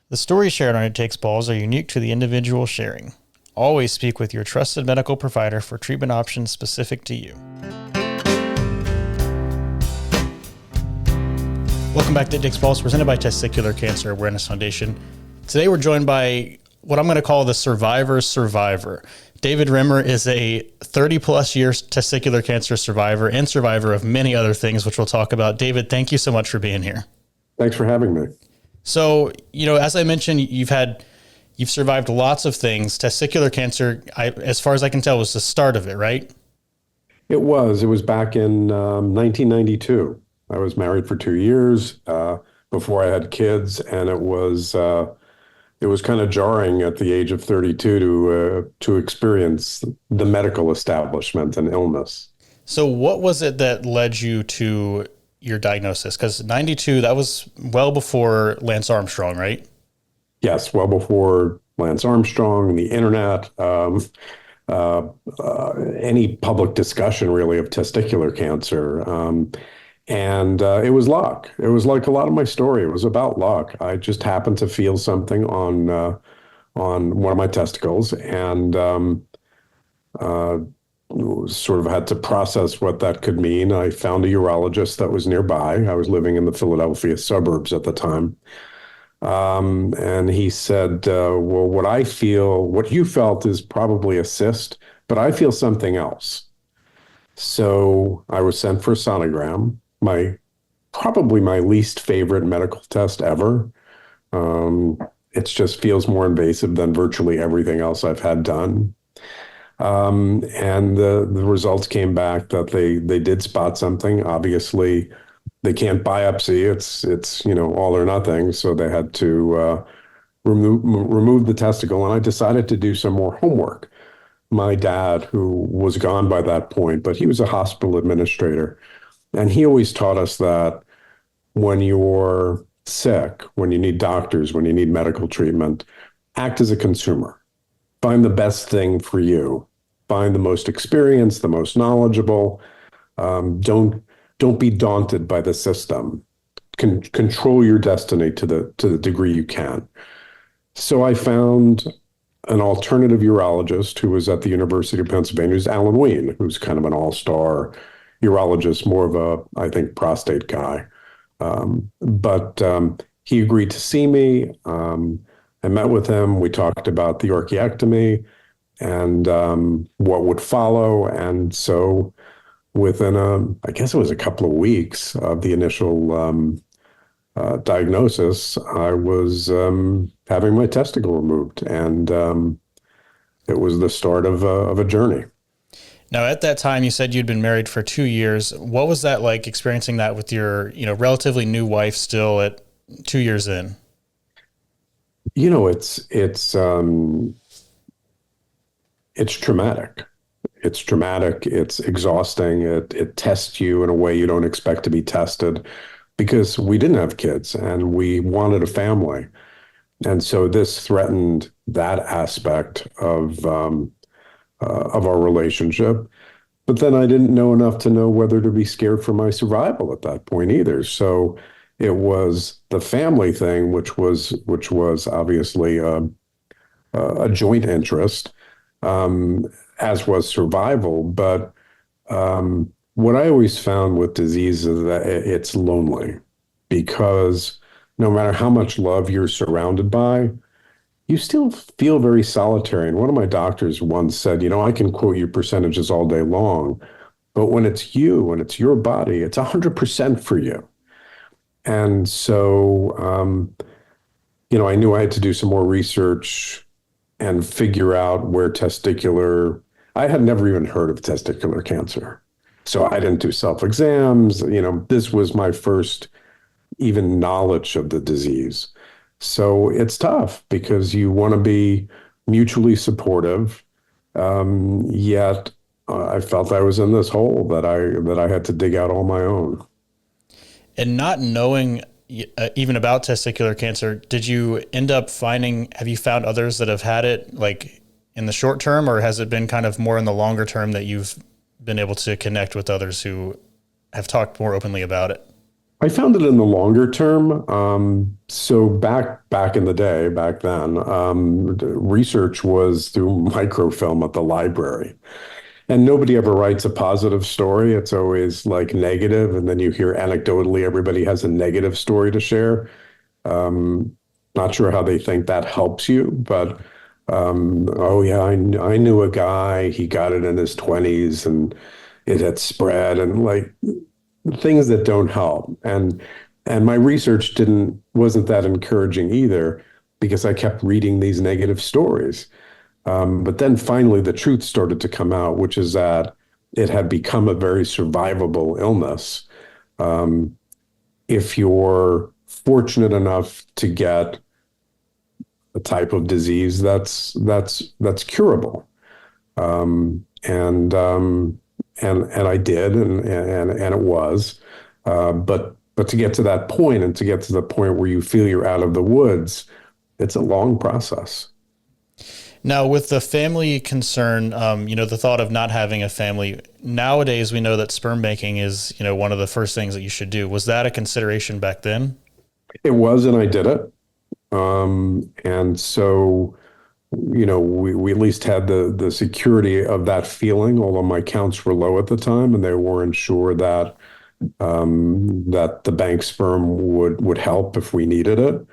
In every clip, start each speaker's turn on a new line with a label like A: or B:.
A: The stories shared on It Takes Balls are unique to the individual sharing. Always speak with your trusted medical provider for treatment options specific to you. Welcome back to It Takes Balls, presented by Testicular Cancer Awareness Foundation. Today we're joined by what I'm going to call the survivor's survivor. David Rimmer is a 30-plus year testicular cancer survivor and survivor of many other things, which we'll talk about. David, thank you so much for being here.
B: Thanks for having me.
A: So, as I mentioned, you've survived lots of things. Testicular cancer, as far as I can tell, was the start of it, right?
B: It was back in 1992. I was married for 2 years before I had kids, and it was kind of jarring at the age of 32 to experience the medical establishment and illness.
A: So what was it that led you to your diagnosis? Because 92, that was well before Lance Armstrong, right?
B: Yes, well before Lance Armstrong, the internet, any public discussion really of testicular cancer. And it was luck. It was like a lot of my story. It was about luck. I just happened to feel something on one of my testicles, and sort of had to process what that could mean. I found a urologist that was nearby. I was living in the Philadelphia suburbs at the time. And he said, well, what you felt is probably a cyst, but I feel something else. So I was sent for a sonogram, probably my least favorite medical test ever. It just feels more invasive than virtually everything else I've had done. And the results came back that they did spot something. Obviously, they can't biopsy. It's all or nothing. So they had to remove the testicle, and I decided to do some more homework. My dad, who was gone by that point, but he was a hospital administrator, and he always taught us that when you're sick, when you need doctors, when you need medical treatment, act as a consumer. Find the best thing for you. Find the most experienced, the most knowledgeable. Don't be daunted by the system. Control your destiny to the degree you can. So I found an alternative urologist who was at the University of Pennsylvania, who's Alan Wien, who's kind of an all-star urologist, more of a, I think, prostate guy. But he agreed to see me. I met with him. We talked about the orchiectomy and what would follow. And so within I guess it was a couple of weeks of the initial diagnosis, I was having my testicle removed. And it was the start of a journey.
A: Now, at that time, you said you'd been married for 2 years. What was that like, experiencing that with your, relatively new wife still at 2 years in?
B: It's traumatic. It's traumatic. It's exhausting. It tests you in a way you don't expect to be tested, because we didn't have kids and we wanted a family. And so this threatened that aspect of our relationship. But then I didn't know enough to know whether to be scared for my survival at that point either. So it was the family thing, which was obviously a joint interest, as was survival. But what I always found with disease is that it's lonely, because no matter how much love you're surrounded by, you still feel very solitary. And one of my doctors once said, I can quote you percentages all day long, but when it's you and it's your body, it's 100% for you. And so, I knew I had to do some more research and figure out where I had never even heard of testicular cancer. So I didn't do self-exams. This was my first even knowledge of the disease. So it's tough because you want to be mutually supportive, yet I felt I was in this hole that I had to dig out on my own.
A: And not knowing even about testicular cancer, have you found others that have had it, like in the short term, or has it been kind of more in the longer term that you've been able to connect with others who have talked more openly about it?
B: I found it in the longer term. So back in the day, back then, research was through microfilm at the library. And nobody ever writes a positive story. It's always like negative, and then you hear anecdotally everybody has a negative story to share. Um, Not sure how they think that helps you, but oh yeah, I knew a guy. He got it in his 20s, and it had spread, and like things that don't help. And my research didn't wasn't that encouraging either because I kept reading these negative stories. But then finally, the truth started to come out, which is that it had become a very survivable illness. Um, if you're fortunate enough to get a type of disease that's curable, and I did, and it was, but to get to that point, and to get to the point where you feel you're out of the woods, it's a long process.
A: Now, with the family concern, the thought of not having a family, nowadays we know that sperm banking is, one of the first things that you should do. Was that a consideration back then?
B: It was, and I did it. And so, we at least had the security of that feeling, although my counts were low at the time, and they weren't sure that the bank sperm would help if we needed it.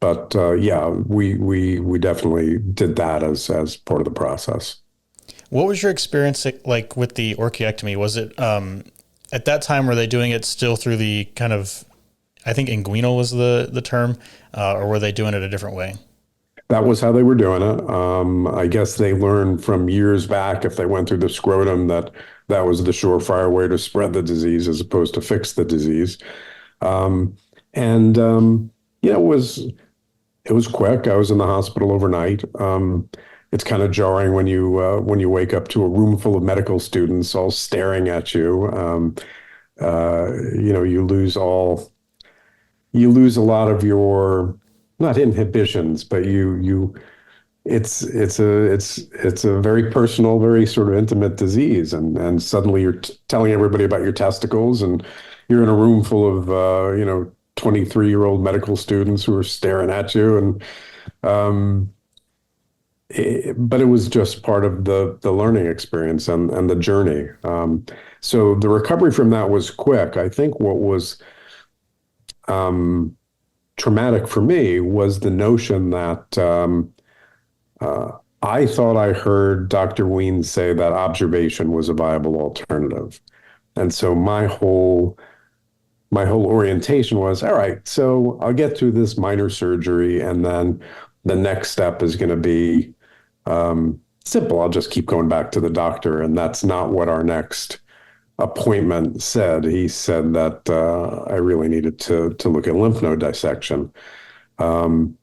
B: But yeah, we definitely did that as part of the process.
A: What was your experience like with the orchiectomy? Was it at that time, were they doing it still through the kind of, I think inguinal was the term, or were they doing it a different way?
B: That was how they were doing it. I guess they learned from years back if they went through the scrotum that that was the surefire way to spread the disease as opposed to fix the disease. Um, and yeah, it was quick. I was in the hospital overnight. It's kind of jarring when you wake up to a room full of medical students all staring at you. You lose a lot of your not inhibitions, but you it's a very personal, very sort of intimate disease, and suddenly you're telling everybody about your testicles, and you're in a room full of 23-year-old medical students who are staring at you, and but it was just part of the learning experience and the journey. So the recovery from that was quick. I think what was um, traumatic for me was the notion that I thought I heard Dr. Ween say that observation was a viable alternative. And so my whole orientation was, all right, so I'll get through this minor surgery, and then the next step is going to be simple. I'll just keep going back to the doctor. And that's not what our next appointment said. He said that I really needed to look at lymph node dissection. But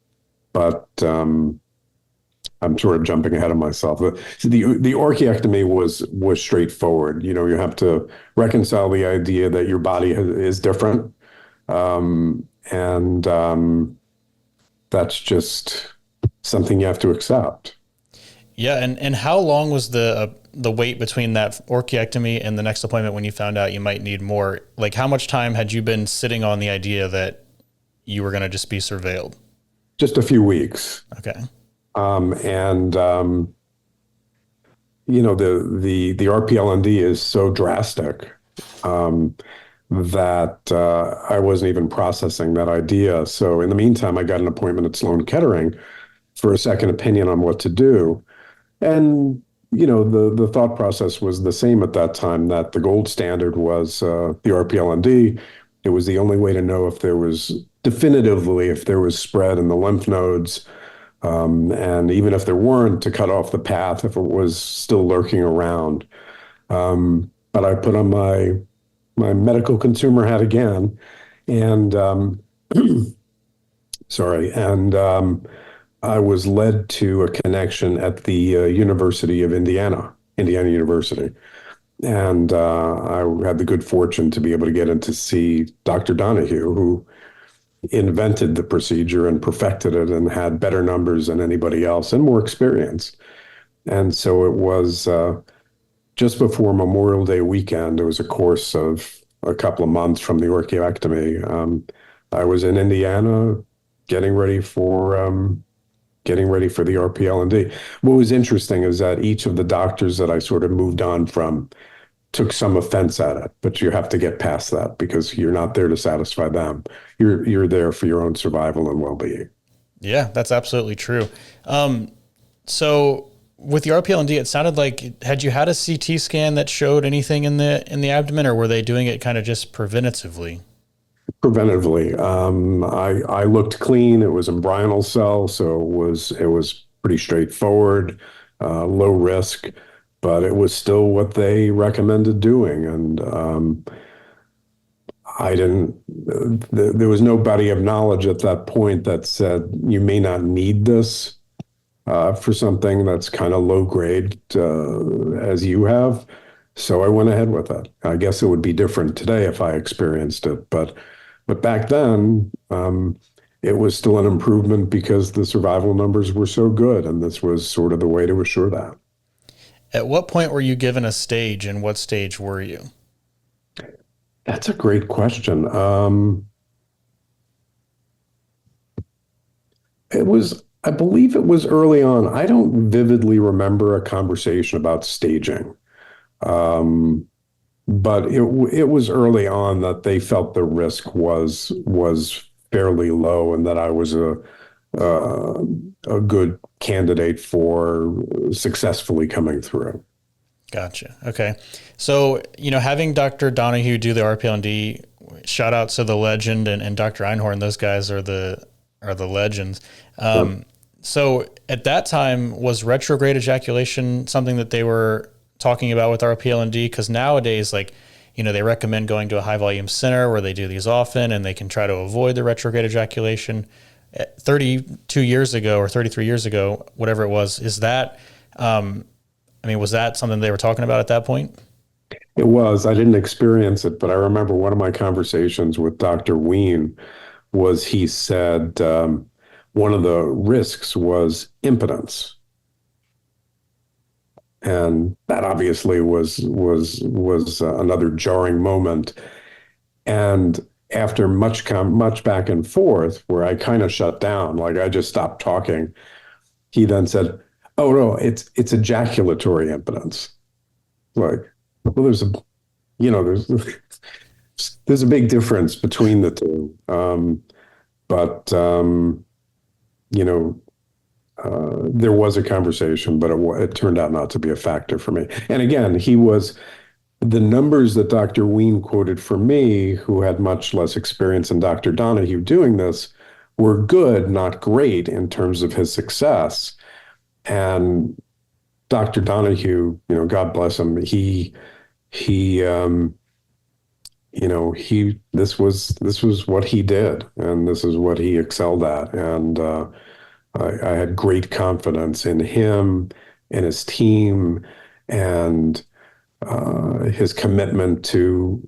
B: I'm sort of jumping ahead of myself. The orchiectomy was straightforward. You have to reconcile the idea that your body is different, and that's just something you have to accept.
A: Yeah, and how long was the wait between that orchiectomy and the next appointment when you found out you might need more? Like, how much time had you been sitting on the idea that you were going to just be surveilled?
B: Just a few weeks.
A: Okay.
B: And the RPLND is so drastic that I wasn't even processing that idea. So in the meantime, I got an appointment at Sloan Kettering for a second opinion on what to do. And the thought process was the same at that time, that the gold standard was the RPLND. It was the only way to know if there was definitively if there was spread in the lymph nodes. And even if there weren't, to cut off the path if it was still lurking around. But I put on my medical consumer hat again, and sorry, and I was led to a connection at the University of Indiana University. And I had the good fortune to be able to get in to see Dr. Donohue, who invented the procedure and perfected it and had better numbers than anybody else and more experience. And so it was just before Memorial Day weekend. It was a course of a couple of months from the orchiectomy. I was in Indiana getting ready for the RPLND. What was interesting is that each of the doctors that I sort of moved on from took some offense at it, but you have to get past that because you're not there to satisfy them. You're there for your own survival and well-being.
A: Yeah, that's absolutely true. So with the RPLND, it sounded like had you had a CT scan that showed anything in the abdomen, or were they doing it kind of just preventatively?
B: Preventatively, I looked clean. It was embryonal cell, so it was pretty straightforward, low risk, but it was still what they recommended doing. And I didn't. There was no body of knowledge at that point that said you may not need this for something that's kind of low grade as you have. So I went ahead with it. I guess it would be different today if I experienced it, but back then it was still an improvement because the survival numbers were so good, and this was sort of the way to assure that.
A: At what point were you given a stage, and what stage were you?
B: That's a great question. I believe it was early on. I don't vividly remember a conversation about staging. Um, but it was early on that they felt the risk was fairly low and that I was uh, a good candidate for successfully coming through.
A: Gotcha. Okay. So, having Dr. Donohue do the RPLND, shout out to the legend and Dr. Einhorn, those guys are the legends.
B: Sure.
A: So at that time, was retrograde ejaculation something that they were talking about with RPLND? Because nowadays, they recommend going to a high volume center where they do these often and they can try to avoid the retrograde ejaculation. 32 years ago or 33 years ago, whatever it was, was that something they were talking about at that point?
B: It was. I didn't experience it, but I remember one of my conversations with Dr. Ween was he said one of the risks was impotence. And that obviously was another jarring moment. And after much back and forth, where I kind of shut down, like I just stopped talking, he then said, "Oh no, it's ejaculatory impotence." Like, well, there's a big difference between the two. But you know, there was a conversation, but it turned out not to be a factor for me. And again, the numbers that Dr. Ween quoted for me, who had much less experience than Dr. Donohue doing this, were good, not great in terms of his success. And Dr. Donohue, God bless him, he this was what he did, and this is what he excelled at. And I had great confidence in him and his team and his commitment to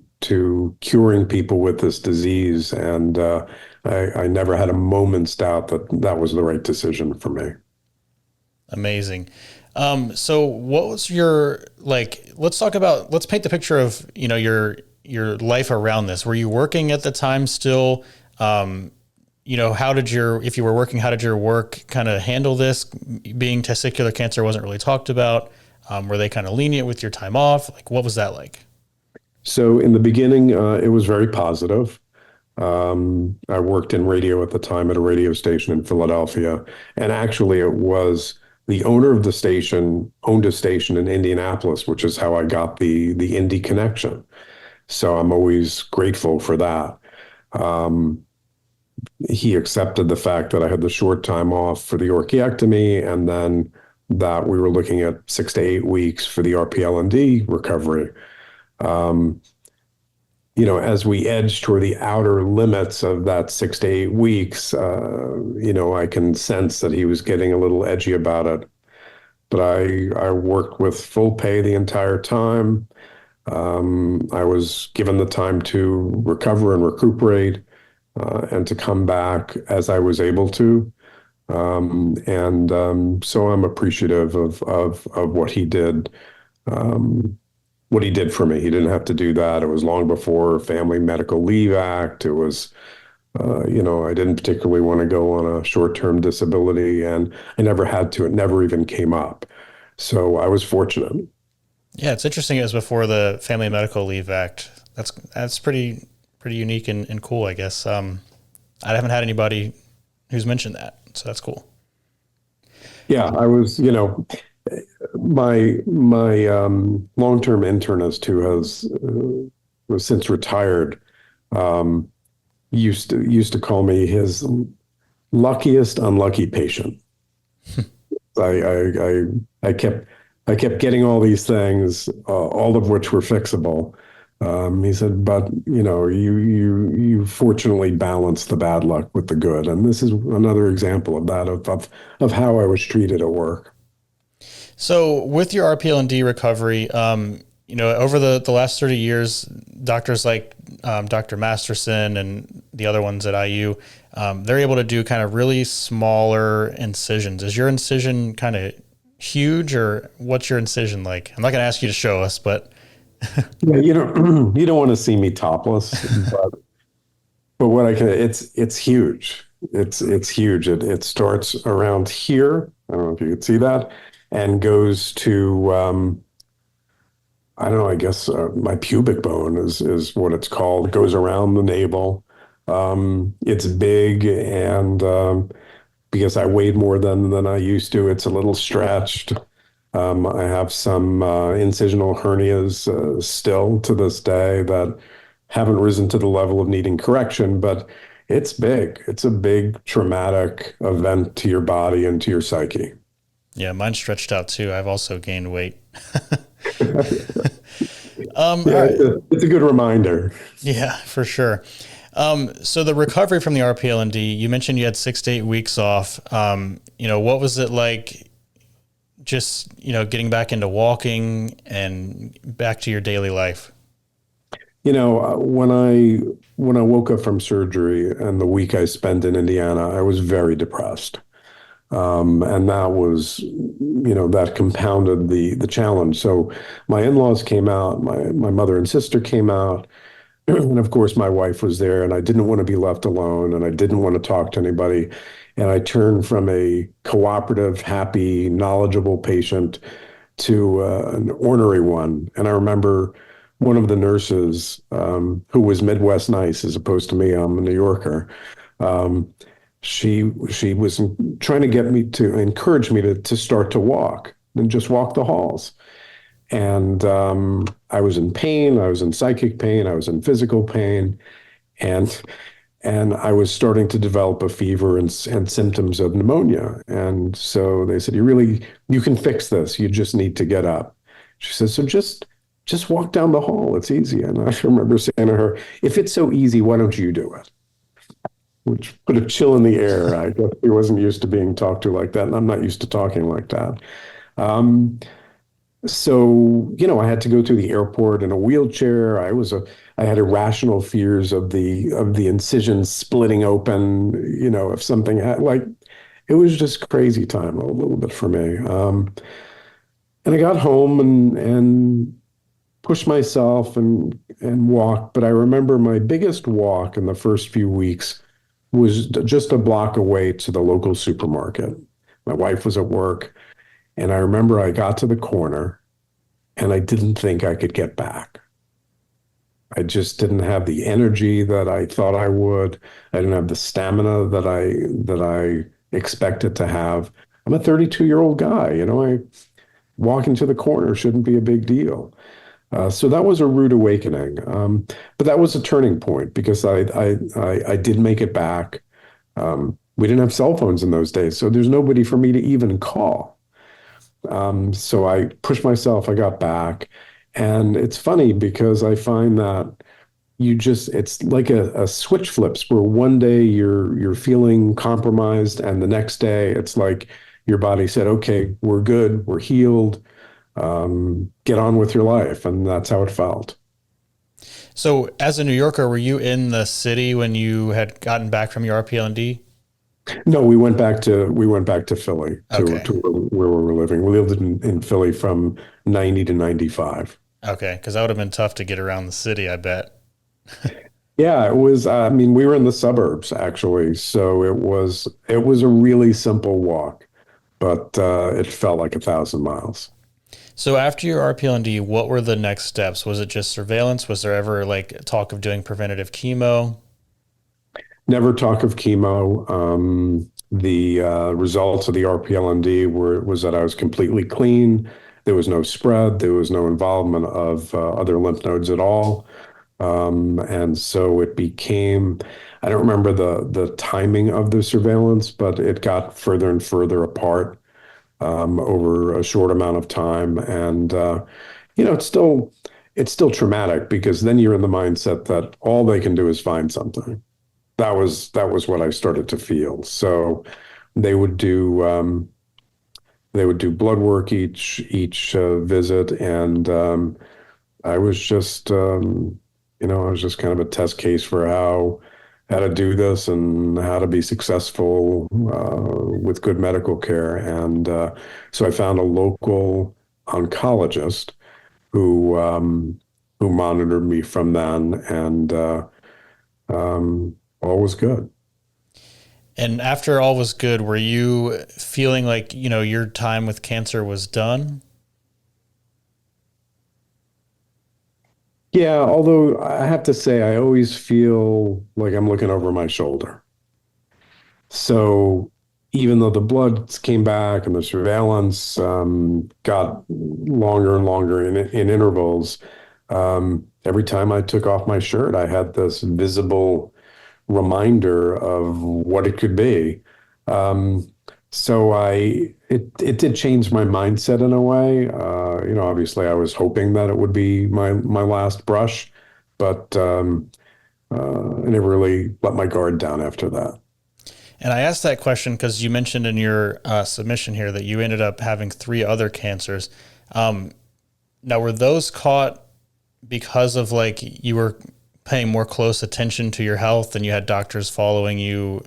B: curing people with this disease. And I never had a moment's doubt that that was the right decision for me.
A: Amazing. So what was let's paint the picture of, your life around this. Were you working at the time still? If you were working, how did your work kind of handle this? Being testicular cancer wasn't really talked about. Were they kind of lenient with your time off? Like, what was that like?
B: So in the beginning, it was very positive. I worked in radio at the time at a radio station in Philadelphia, and actually it was the owner of the station owned a station in Indianapolis, which is how I got the Indy connection. So I'm always grateful for that. He accepted the fact that I had the short time off for the orchiectomy, and then that we were looking at 6 to 8 weeks for the RPLND recovery. Um, as we edge toward the outer limits of that 6 to 8 weeks, I can sense that he was getting a little edgy about it. But I worked with full pay the entire time. I was given the time to recover and recuperate and to come back as I was able to. So I'm appreciative of what he did. what he did for me. He didn't have to do that. It was long before Family Medical Leave Act. It was, I didn't particularly want to go on a short-term disability, and I never had to. It never even came up. So I was fortunate.
A: Yeah, it's interesting. It was before the Family Medical Leave Act. That's pretty unique and cool, I guess. I haven't had anybody who's mentioned that, so that's cool.
B: Yeah, I was, my long-term internist who was since retired, um, used to call me his luckiest unlucky patient. I kept getting all these things, all of which were fixable. He said, but you fortunately balanced the bad luck with the good, and this is another example of that of how I was treated at work.
A: So with your RPLND recovery, over the last 30 years, doctors like Dr. Masterson and the other ones at IU, they're able to do kind of really smaller incisions. Is your incision kind of huge, or what's your incision like? I'm not going to ask you to show us, but
B: Yeah, you don't want to see me topless, but what I can, it's huge. It's huge. It starts around here. I don't know if you can see that, and goes to I don't know. I guess my pubic bone is what it's called. It goes around the navel. It's big, and because I weighed more than I used to, it's a little stretched. I have some incisional hernias still to this day that haven't risen to the level of needing correction, but it's big. It's a big traumatic event to your body and to your psyche.
A: yeah, mine's stretched out too. I've also gained weight. All
B: Yeah,
A: right.
B: it's a good reminder.
A: Yeah, for sure. So the recovery from the RPLND, you mentioned you had 6 to 8 weeks off. What was it like just, getting back into walking and back to your daily life?
B: When I woke up from surgery and the week I spent in Indiana, I was very depressed. And that compounded the challenge. So my in-laws came out, my mother and sister came out, and of course my wife was there, and I didn't want to be left alone, and I didn't want to talk to anybody. And I turned from a cooperative, happy, knowledgeable patient to an ornery one. And I remember one of the nurses, who was Midwest nice as opposed to me, I'm a New Yorker. Um, she was trying to get me to encourage me to start to walk and just walk the halls. And I was in pain. I was in psychic pain. I was in physical pain, and and I was starting to develop a fever and symptoms of pneumonia. And so they said, you can fix this. You just need to get up. She says, so just walk down the hall. It's easy. And I remember saying to her, if it's so easy, why don't you do it? Which put a chill in the air. I guess he wasn't used to being talked to like that, and I'm not used to talking like that. Um, so, I had to go to the airport in a wheelchair. I had irrational fears of the incision splitting open, if something had like, it was just crazy time a little bit for me. And I got home and pushed myself and walked. But I remember my biggest walk in the first few weeks was just a block away to the local supermarket. My wife was at work, and I remember I got to the corner and I didn't think I could get back. I just didn't have the energy that I thought I would. I didn't have the stamina that I expected to have. I'm a 32-year-old guy, I walk into the corner shouldn't be a big deal. So that was a rude awakening. But that was a turning point because I did make it back. We didn't have cell phones in those days, so there's nobody for me to even call. So I pushed myself, I got back. And it's funny because I find that it's like a switch flips where one day you're feeling compromised, and the next day it's like your body said, okay, we're good, we're healed, get on with your life. And that's how it felt.
A: So as a New Yorker, were you in the city when you had gotten back from your RPLND?
B: No, we went back to Philly to
A: Okay.
B: where we were living. We lived in Philly from 90 to 95.
A: Okay, because that would have been tough to get around the city, I bet.
B: Yeah, it was. I mean, we were in the suburbs actually, so it was a really simple walk, but it felt like 1,000 miles.
A: So after your RPLND, what were the next steps? Was it just surveillance? Was there ever like talk of doing preventative chemo?
B: Never talk of chemo. The results of the RPLND was that I was completely clean. There was no spread. There was no involvement of other lymph nodes at all. And so it became, I don't remember the timing of the surveillance, but it got further and further apart over a short amount of time. And it's still traumatic because then you're in the mindset that all they can do is find something. That was what I started to feel. So they would do they would do blood work each visit, and I was just kind of a test case for how to do this and how to be successful with good medical care. And so I found a local oncologist who monitored me from then, and all was good.
A: And after all was good, were you feeling like, your time with cancer was done?
B: Yeah, although I have to say, I always feel like I'm looking over my shoulder. So even though the bloods came back and the surveillance got longer and longer in intervals, every time I took off my shirt, I had this visible reminder of what it could be. Um, so it did change my mindset in a way. Obviously I was hoping that it would be my last brush, but I never really let my guard down after that.
A: And I asked that question because you mentioned in your submission here that you ended up having three other cancers. Um, Now, were those caught because of like you were paying more close attention to your health and you had doctors following you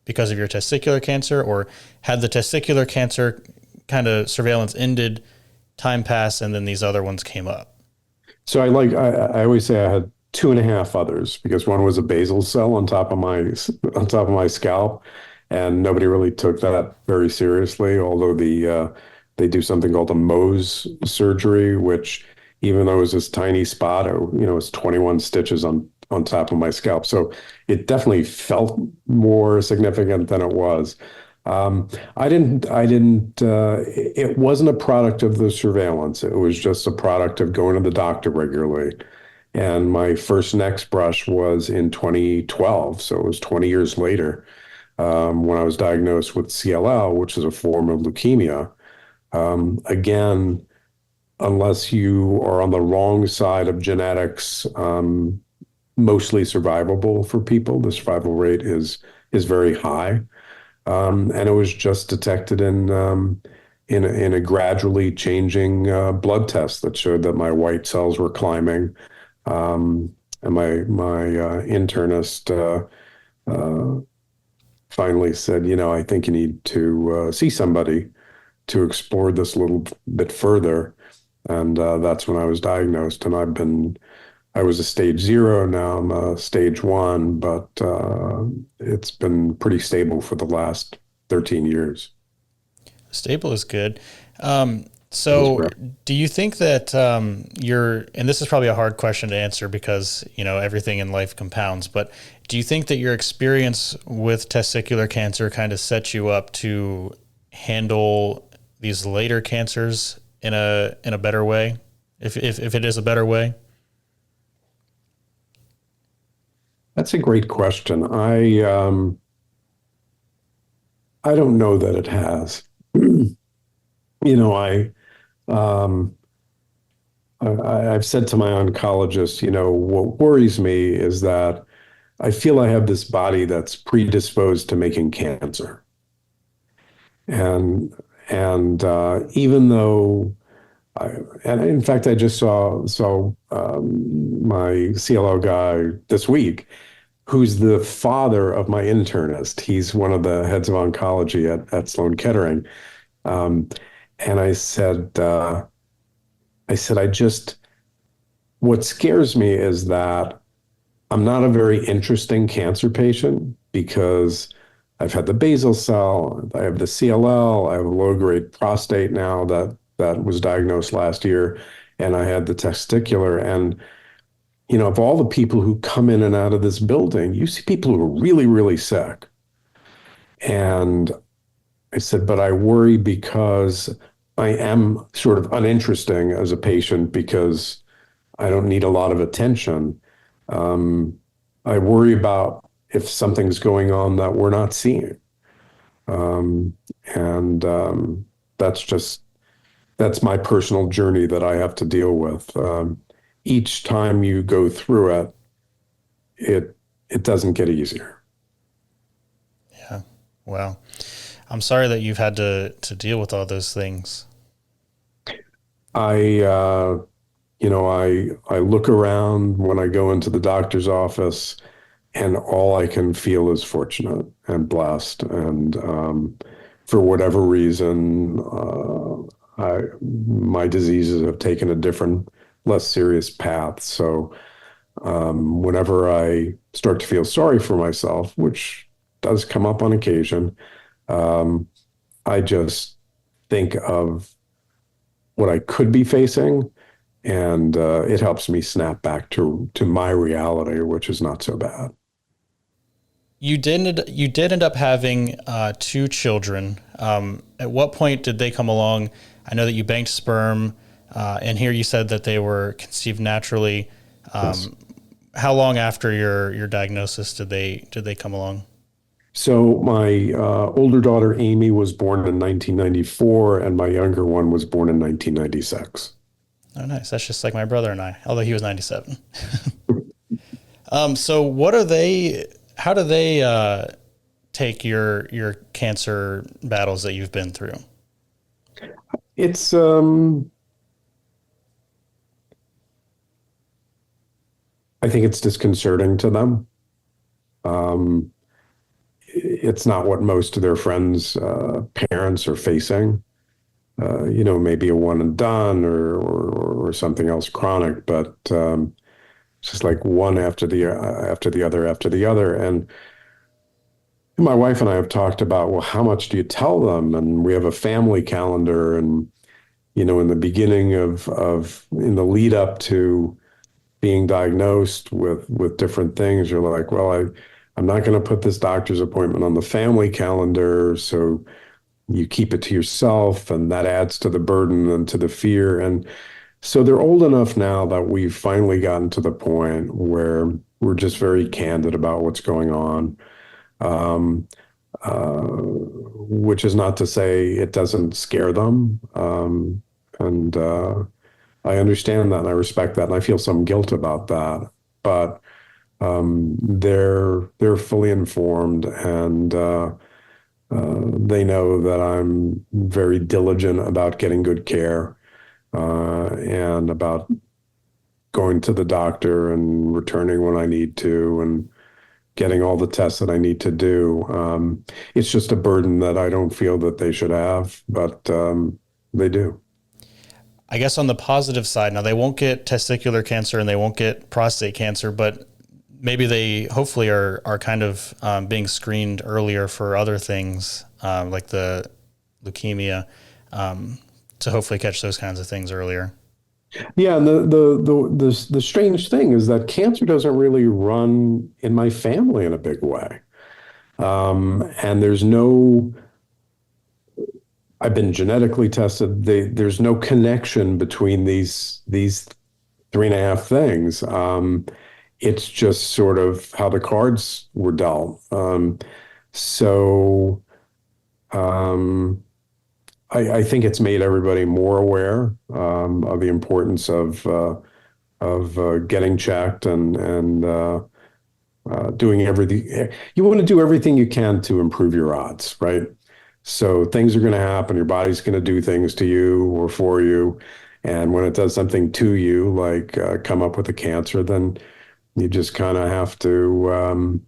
A: because of your testicular cancer, or had the testicular cancer kind of surveillance ended, time passed, and then these other ones came up?
B: So I always say I had two and a half others because one was a basal cell on top of my scalp, and nobody really took that very seriously. Although they do something called a Mohs surgery, which even though it was this tiny spot, it's 21 stitches on top of my scalp. So it definitely felt more significant than it was. It wasn't a product of the surveillance. It was just a product of going to the doctor regularly. And my first next brush was in 2012. So it was 20 years later when I was diagnosed with CLL, which is a form of leukemia. Again, unless you are on the wrong side of genetics, mostly survivable for people. The survival rate is very high. And it was just detected in a gradually changing blood test that showed that my white cells were climbing. And my internist uh, finally said, I think you need to see somebody to explore this a little bit further. And that's when I was diagnosed. And I was a stage zero. Now I'm a stage one, but it's been pretty stable for the last 13 years.
A: Stable is good.
B: That's
A: So,
B: correct.
A: do you think that and this is probably a hard question to answer because, everything in life compounds, but do you think that your experience with testicular cancer kind of sets you up to handle these later cancers in a better way, if it is a better way?
B: That's a great question. I don't know that it has. You know, um, I've said to my oncologist, what worries me is that I feel I have this body that's predisposed to making cancer. And even though and in fact, I just saw my CLO guy this week, who's the father of my internist. He's one of the heads of oncology at Sloan Kettering. Um, and I said, I just what scares me is that I'm not a very interesting cancer patient because I've had the basal cell, I have the CLL, I have a low-grade prostate now that was diagnosed last year, and I had the testicular. And of all the people who come in and out of this building, you see people who are really, really sick. And I said, but I worry because I am sort of uninteresting as a patient because I don't need a lot of attention. Um, I worry about if something's going on that we're not seeing. Um, and that's just, that's my personal journey that I have to deal with. Each time you go through it, it, it doesn't get easier.
A: Yeah. Well, I'm sorry that you've had to deal with all those things.
B: I, I look around when I go into the doctor's office, and all I can feel is fortunate and blessed. And for whatever reason, my diseases have taken a different, less serious path. So whenever I start to feel sorry for myself, which does come up on occasion, um, I just think of what I could be facing, and it helps me snap back to my reality, which is not so bad.
A: You did end up having two children. At what point did they come along? I know that you banked sperm, and here you said that they were conceived naturally.
B: Yes.
A: How long after your diagnosis did they come along?
B: So my older daughter Amy was born in 1994, and my younger one was born in 1996.
A: Oh, nice. That's just like my brother and I, although he was 97. So what are they? How do they take your cancer battles that you've been through?
B: It's I think it's disconcerting to them. Um, it's not what most of their friends' parents are facing. Maybe a one and done or something else chronic, but it's just like one after the other after the other. And my wife and I have talked about, well, how much do you tell them? And we have a family calendar, and in the beginning of in the lead up to being diagnosed with different things, you're like, well, I'm not going to put this doctor's appointment on the family calendar, so you keep it to yourself, and that adds to the burden and to the fear. And so they're old enough now that we've finally gotten to the point where we're just very candid about what's going on. Um, which is not to say it doesn't scare them. And I understand that and I respect that and I feel some guilt about that. But they're fully informed, and they know that I'm very diligent about getting good care, and about going to the doctor and returning when I need to and getting all the tests that I need to do. It's just a burden that I don't feel that they should have, but they do.
A: I guess on the positive side, now they won't get testicular cancer and they won't get prostate cancer, but maybe they hopefully are kind of being screened earlier for other things, like the leukemia, to hopefully catch those kinds of things earlier.
B: Yeah, and the strange thing is that cancer doesn't really run in my family in a big way. And I've been genetically tested. There's no connection between these three and a half things. It's just sort of how the cards were dealt. So um, I think it's made everybody more aware of the importance of getting checked and doing everything. You want to do everything you can to improve your odds, right? So things are going to happen. Your body's going to do things to you or for you. And when it does something to you, like come up with a cancer, then you just kind of have to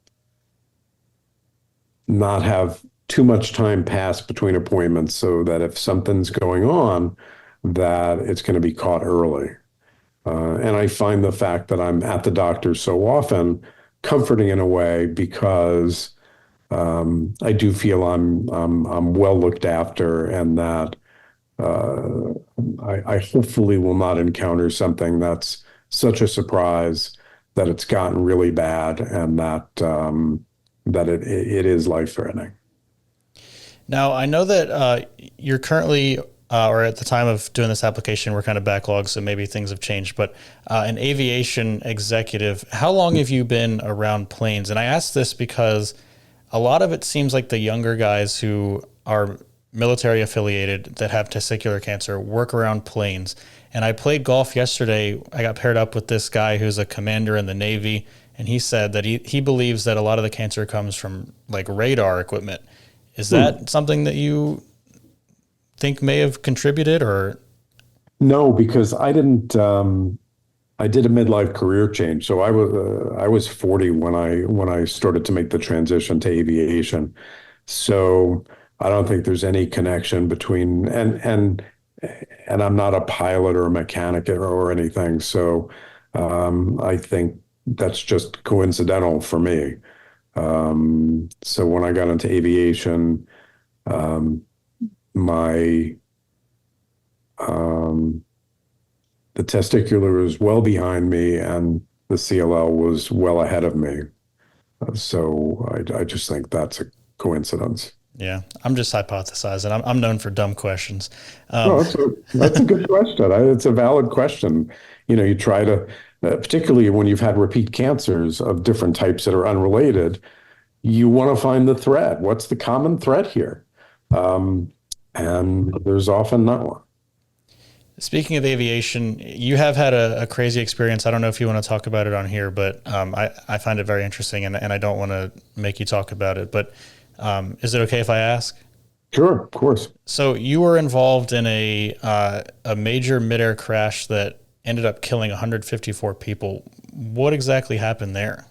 B: not have too much time pass between appointments so that if something's going on, that it's going to be caught early. And I find the fact that I'm at the doctor so often comforting in a way because I do feel I'm well looked after, and that uh, I hopefully will not encounter something that's such a surprise that it's gotten really bad, and that it is life threatening.
A: Now, I know that you're currently, or at the time of doing this application, we're kind of backlogged, so maybe things have changed, but an aviation executive. How long have you been around planes? And I ask this because a lot of it seems like the younger guys who are military affiliated that have testicular cancer work around planes. And I played golf yesterday. I got paired up with this guy who's a commander in the Navy, and he said that he believes that a lot of the cancer comes from like radar equipment. Is
B: Hmm.
A: that something that you think may have contributed or?
B: No, because I didn't. I did a midlife career change, so I was 40 when I started to make the transition to aviation. So I don't think there's any connection between and I'm not a pilot or a mechanic or anything. So I think that's just coincidental for me. So when I got into aviation, um, my um, the testicular was well behind me, and the CLL was well ahead of me. So I just think that's a coincidence.
A: Yeah, I'm just hypothesizing. I'm known for dumb questions. Um,
B: No, that's a good question. It's a valid question. You know, you try to, particularly when you've had repeat cancers of different types that are unrelated, you want to find the thread. What's the common thread here? Um, and there's often not one.
A: Speaking of aviation, you have had a crazy experience. I don't know if you want to talk about it on here, but I find it very interesting, and I don't want to make you talk about it. But is it okay if I ask?
B: Sure, of course.
A: So you were involved in a major midair crash that ended up killing 154 people. What exactly happened there?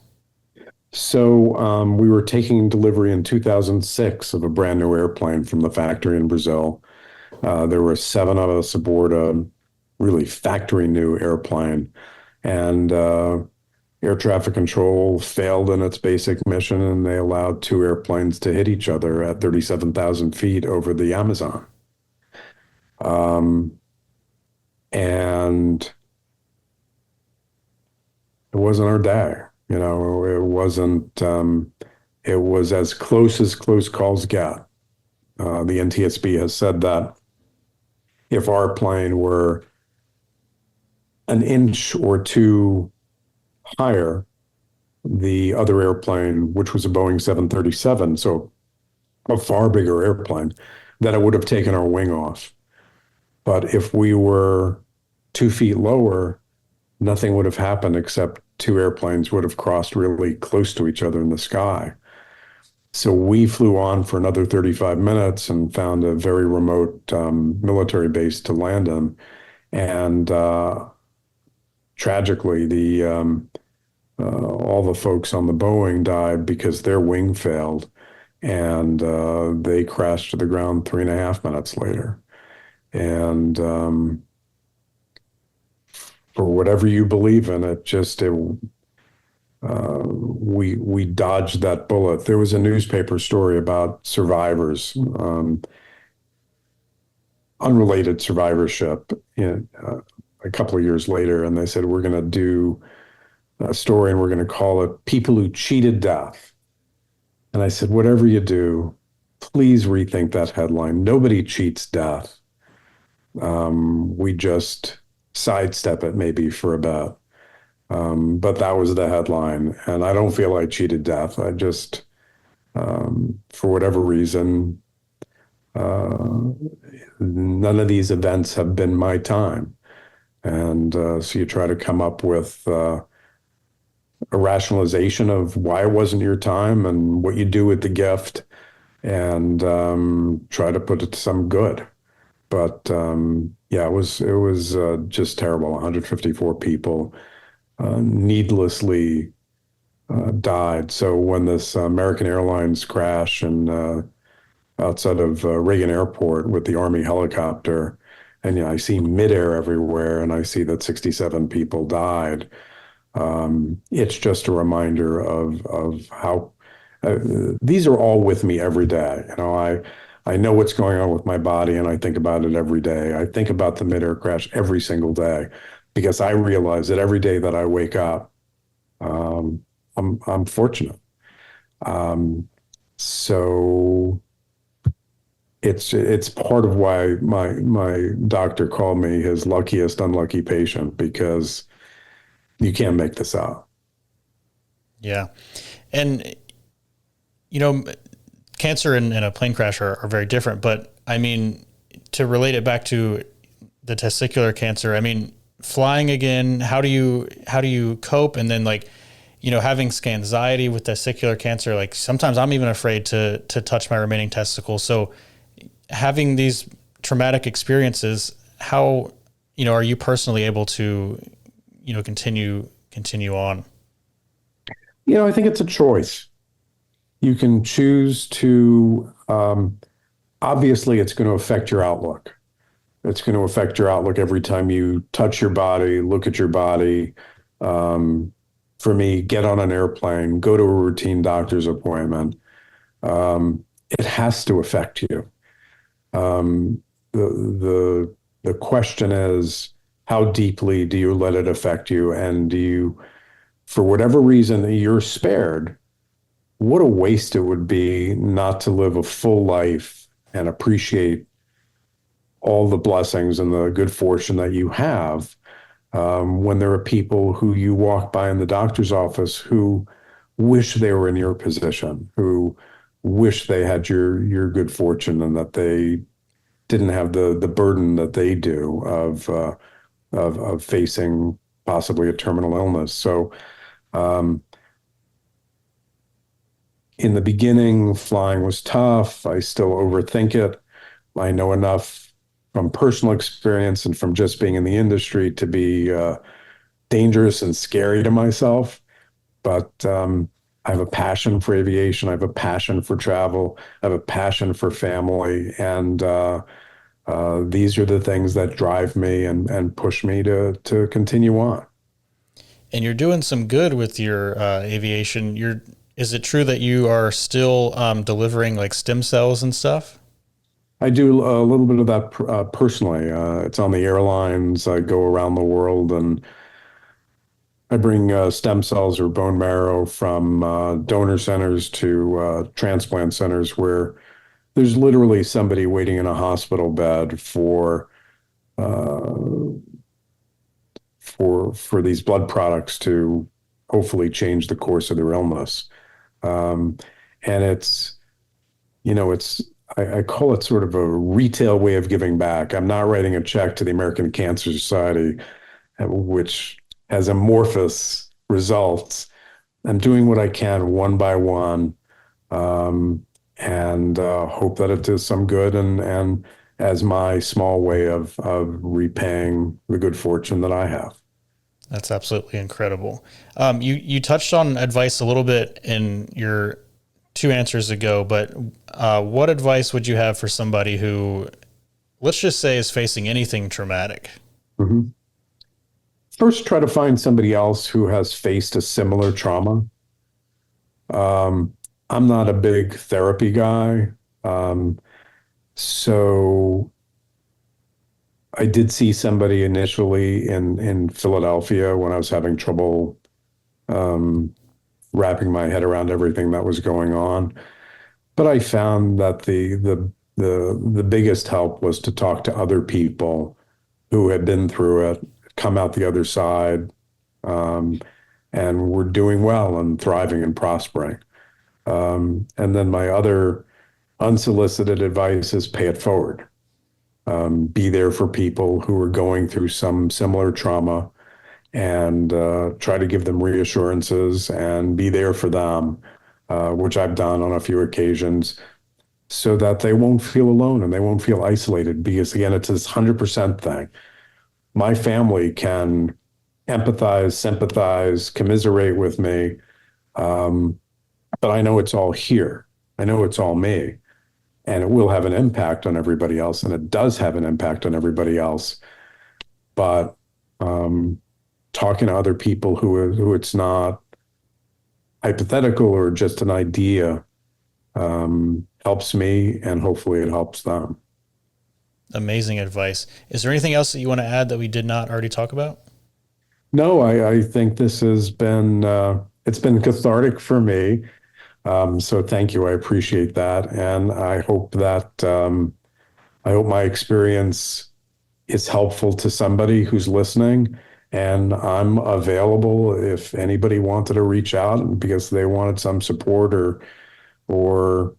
B: So we were taking delivery in 2006 of a brand new airplane from the factory in Brazil. There were seven of us aboard a really factory new airplane, and air traffic control failed in its basic mission, and they allowed two airplanes to hit each other at 37,000 feet over the Amazon. Um, and it wasn't our day. You know, it wasn't, it was as close calls get. The NTSB has said that if our plane were an inch or two higher, the other airplane, which was a Boeing 737, so a far bigger airplane, then it would have taken our wing off. But if we were 2 feet lower, nothing would have happened except two airplanes would have crossed really close to each other in the sky. So we flew on for another 35 minutes and found a very remote military base to land in. And tragically, the all the folks on the Boeing died because their wing failed, and they crashed to the ground 3.5 minutes later. And for whatever you believe in, we dodged that bullet. There was a newspaper story about survivors, unrelated survivorship, a couple of years later, and they said we're going to do a story and we're going to call it "People Who Cheated Death." And I said, whatever you do, please rethink that headline. Nobody cheats death. We just sidestep it maybe for a bit. But that was the headline. And I don't feel I cheated death. I just, for whatever reason, uh, none of these events have been my time. And so you try to come up with a rationalization of why it wasn't your time and what you do with the gift, and try to put it to some good. But yeah, it was just terrible. 154 people needlessly died. So when this American Airlines crash and outside of Reagan Airport with the Army helicopter, and I see midair everywhere, and I see that 67 people died. It's just a reminder of how uh, these are all with me every day. I know what's going on with my body, and I think about it every day. I think about the midair crash every single day because I realize that every day that I wake up, um, I'm fortunate. Um, so it's part of why my doctor called me his luckiest unlucky patient because you can't make this up.
A: Yeah. And, you know, cancer and a plane crash are very different, but I mean, to relate it back to the testicular cancer, I mean, flying again, how do you cope? And then like, having anxiety with testicular cancer, like sometimes I'm even afraid to touch my remaining testicles. So having these traumatic experiences, how, are you personally able to, continue on?
B: I think it's a choice. You can choose to, obviously, it's going to affect your outlook. It's going to affect your outlook every time you touch your body, look at your body. Um, for me, get on an airplane, go to a routine doctor's appointment. It has to affect you. Um, the question is, how deeply do you let it affect you? And do you, for whatever reason, you're spared? What a waste it would be not to live a full life and appreciate all the blessings and the good fortune that you have when there are people who you walk by in the doctor's office who wish they were in your position, who wish they had your good fortune and that they didn't have the burden that they do of facing possibly a terminal illness. So um, in the beginning, flying was tough. I still overthink it. I know enough from personal experience and from just being in the industry to be dangerous and scary to myself. But I have a passion for aviation. I have a passion for travel. I have a passion for family. And these are the things that drive me and push me to continue on.
A: And you're doing some good with your aviation. Is it true that you are still delivering like stem cells and stuff?
B: I do a little bit of that personally. It's on the airlines. I go around the world and I bring stem cells or bone marrow from donor centers to transplant centers where there's literally somebody waiting in a hospital bed uh, for these blood products to hopefully change the course of their illness. Um, and it's I call it sort of a retail way of giving back. I'm not writing a check to the American Cancer Society, which has amorphous results. I'm doing what I can one by one, um, and hope that it does some good and as my small way of repaying the good fortune that I have.
A: That's absolutely incredible. You touched on advice a little bit in your two answers ago, but what advice would you have for somebody who, let's just say, is facing anything traumatic?
B: Mhm. First, try to find somebody else who has faced a similar trauma. Um, I'm not a big therapy guy. Um, so I did see somebody initially in Philadelphia when I was having trouble um, wrapping my head around everything that was going on. But I found that the biggest help was to talk to other people who had been through it, come out the other side, um, and were doing well and thriving and prospering. And then my other unsolicited advice is pay it forward. Be there for people who are going through some similar trauma and try to give them reassurances and be there for them, which I've done on a few occasions, so that they won't feel alone and they won't feel isolated. Because again, it's this 100% thing. My family can empathize, sympathize, commiserate with me, but I know it's all here. I know it's all me. and it will have an impact on everybody else, and it does have an impact on everybody else. But talking to other people who it's not hypothetical or just an idea helps me, and hopefully it helps them.
A: Amazing advice. Is there anything else that you want to add that we did not already talk about?
B: No, I think this has been it's been cathartic for me. So thank you. I appreciate that, and I hope my experience is helpful to somebody who's listening. And I'm available if anybody wanted to reach out because they wanted some support, or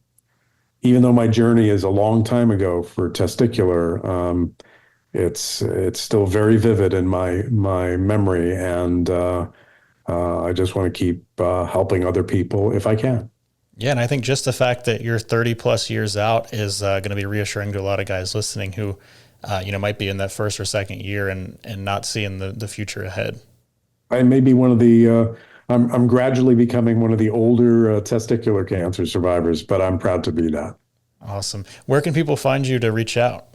B: even though my journey is a long time ago for testicular, it's still very vivid in my memory, and I just want to keep helping other people if I can.
A: Yeah, and I think just the fact that you're 30 plus years out is going to be reassuring to a lot of guys listening who, might be in that first or second year and not seeing the future ahead.
B: I may be one of the. I'm gradually becoming one of the older testicular cancer survivors, but I'm proud to be that.
A: Awesome. Where can people find you to reach out?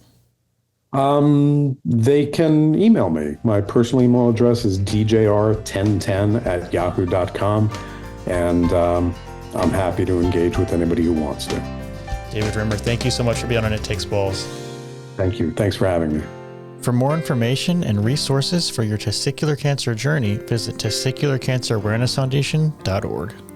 B: They can email me. My personal email address is djr1010@yahoo.com, and I'm happy to engage with anybody who wants to.
A: David Rimmer, thank you so much for being on It Takes Balls.
B: Thank you. Thanks for having me.
A: For more information and resources for your testicular cancer journey, visit testicularcancerawarenessfoundation.org.